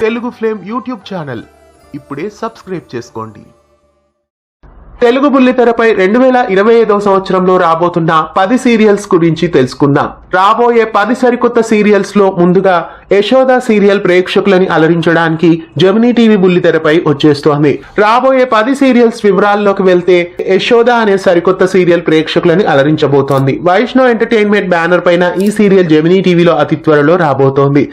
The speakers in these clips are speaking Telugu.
తెలుగు ఫ్లేమ్ యూట్యూబ్ ఛానల్ ఇప్పుడే సబ్స్క్రైబ్ చేసుకోండి. తెలుగు బుల్లితెరపై 2025 సంవత్సరంలో రాబోతున్న 10 సీరియల్స్ గురించి తెలుసుకుందాం. రాబోయే 10 సరికొత్త సీరియల్స్ లో ముందుగా యశోద సీరియల్ ప్రేక్షకులని అలరించడానికి జెమినీ టీవీ బుల్లితెరపై వచ్చేస్తోంది. రాబోయే 10 సీరియల్స్ వివరాల్లోకి వెళ్తే యశోద అనే సరికొత్త సీరియల్ ప్రేక్షకులని అలరించబోతోంది. వైష్ణవ్ ఎంటర్టైన్మెంట్ బ్యానర్ పైన ఈ సీరియల్ జెమినీ టీవీలో అతి త్వరలో రాబోతోంది.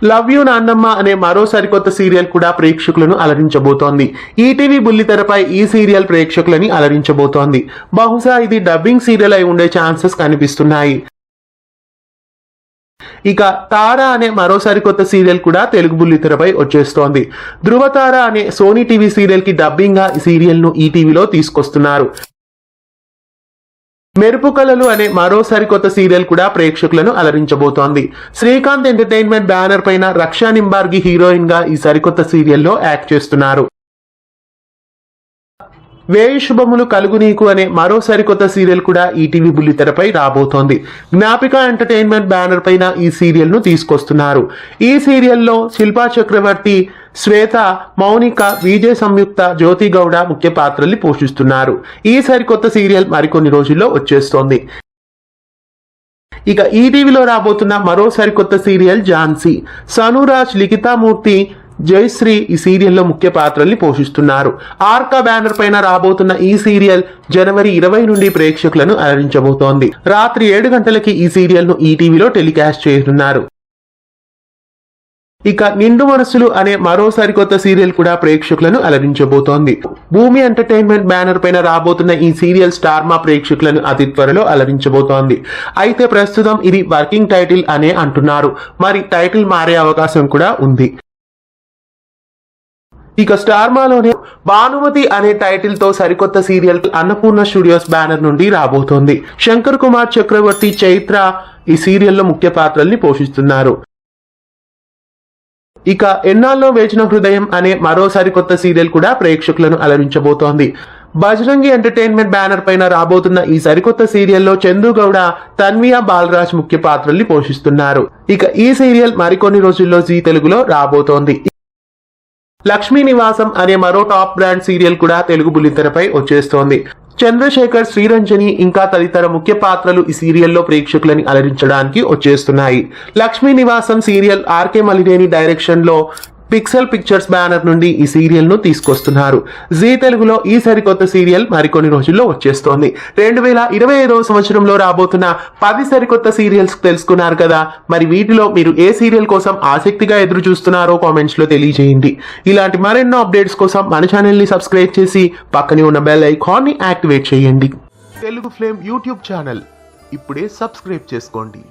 లవ్ యూ నాన్నమ్మ అనే మరో సరికొత్త సీరియల్ కూడా ప్రేక్షకులను అలరించబోతోంది. ఈటీవీ బుల్లితెరపై ఈ సీరియల్ ప్రేక్షకులని అలరించబోతోంది. బహుశా ఇది డబ్బింగ్ సీరియల్ అయి ఉండే ఛాన్సెస్ కనిపిస్తున్నాయి. ఇక తార అనే మరో సరికొత్త సీరియల్ కూడా తెలుగు బుల్లితెరపై వచ్చేస్తోంది. ధృవతార అనే సోనీ టీవీ సీరియల్ కి డబ్బింగ్ గా ఈ సీరియల్ ను ఈటీవీలో తీసుకొస్తున్నారు. మెరుపు కళలు అనే మరో సరికొత్త సీరియల్ కూడా ప్రేక్షకులను అలరించబోతోంది. శ్రీకాంత్ ఎంటర్టైన్మెంట్ బ్యానర్ పైన రక్షా నింబార్గి హీరోయిన్ గా ఈ సరికొత్త సీరియల్లో యాక్ట్ చేస్తున్నారు. వేయి శుభములు కలుగు నీకు అనే మరో సరికొత్త సీరియల్ కూడా ఈటీవీ బుల్లితెరపై రాబోతోంది. జ్ఞాపిక ఎంటర్టైన్మెంట్ బ్యానర్ పైన ఈ సీరియల్ ను తీసుకొస్తున్నారు. ఈ సీరియల్లో శిల్పా చక్రవర్తి, శ్వేత, మౌనిక, విజయ్ సంయుక్త, జ్యోతి గౌడ ముఖ్య పాత్రల్ని పోషిస్తున్నారు. ఈ సరికొత్త సీరియల్ మరికొన్ని రోజుల్లో వచ్చేస్తోంది. ఇక ఈటీవీలో రాబోతున్న మరో సరికొత్త సీరియల్ ఝాన్సీ. సనురాజ్, లిఖితామూర్తి, జయశ్రీ ఈ సీరియల్లో ముఖ్య పాత్రల్ని పోషిస్తున్నారు. ఆర్కా బ్యానర్ పైన రాబోతున్న ఈ సీరియల్ జనవరి 20 నుండి ప్రేక్షకులను అలరించబోతోంది. రాత్రి 7 గంటలకి ఈ సీరియల్ ను ఈటీవీలో టెలికాస్ట్ చేయనున్నారు. ఇక నిండు మనసులు అనే మరో సరికొత్త సీరియల్ కూడా ప్రేక్షకులను అలరించబోతోంది. భూమి ఎంటర్టైన్మెంట్ బ్యానర్ పైన రాబోతున్న ఈ సీరియల్ స్టార్మా ప్రేక్షకులను అతి త్వరలో అలరించబోతోంది. అయితే ప్రస్తుతం ఇది వర్కింగ్ టైటిల్ అనే అంటున్నారు. మరి టైటిల్ మారే అవకాశం కూడా ఉంది. ఇక స్టార్మాలోనే భానుమతి అనే టైటిల్ తో సరికొత్త సీరియల్ అన్నపూర్ణ స్టూడియోస్ బ్యానర్ నుండి రాబోతోంది. శంకర్ కుమార్ చక్రవర్తి, చైత్ర ఈ సీరియల్లో ముఖ్య పాత్రల్ని పోషిస్తున్నారు. ఇక ఎన్నాళ్ళలో వేచిన హృదయం అనే మరో సరికొత్త సీరియల్ కూడా ప్రేక్షకులను అలరించబోతోంది. బజరంగి ఎంటర్టైన్మెంట్ బ్యానర్ పైన రాబోతున్న ఈ సరికొత్త సీరియల్లో చందు గౌడ, తన్వియా బాలరాజ్ ముఖ్య పాత్రల్ని పోషిస్తున్నారు. ఇక ఈ సీరియల్ మరికొన్ని రోజుల్లో జీ తెలుగులో రాబోతోంది. లక్ష్మీ నివాసం అనే మరో టాప్ బ్రాండ్ సీరియల్ కూడా తెలుగు బుల్లితెరపై వచ్చేస్తోంది. చంద్రశేఖర్, శ్రీరంజని ఇంకా తదితర ముఖ్య పాత్రలు ఈ సీరియల్లో ప్రేక్షకులని అలరించడానికి వచ్చేస్తున్నాయి. లక్ష్మీ నివాసం సీరియల్ ఆర్కే మలినేని డైరెక్షన్ లో పిక్సెల్ పిక్చర్స్ బ్యానర్ నుండి ఈ సీరియల్ ను తీసుకొస్తున్నారు. జీ తెలుగులో ఈ సరికొత్త సీరియల్ మరికొన్ని రోజుల్లో వచ్చేస్తోంది. 2025 సంవత్సరంలో రాబోతున్న 10 సరికొత్త సీరియల్స్ తెలుసుకున్నారు కదా. మరి వీటిలో మీరు ఏ సీరియల్ కోసం ఆసక్తిగా ఎదురు చూస్తున్నారో కామెంట్స్ లో తెలియజేయండి. ఇలాంటి మరెన్నో అప్డేట్స్ కోసం మన ఛానల్ ని సబ్స్క్రైబ్ చేసి పక్కనే ఉన్న బెల్ ఐకాన్ ని యాక్టివేట్ చేయండి. తెలుగు ఫ్లేమ్ యూట్యూబ్ ఛానల్ ఇప్పుడే సబ్స్క్రైబ్ చేసుకోండి.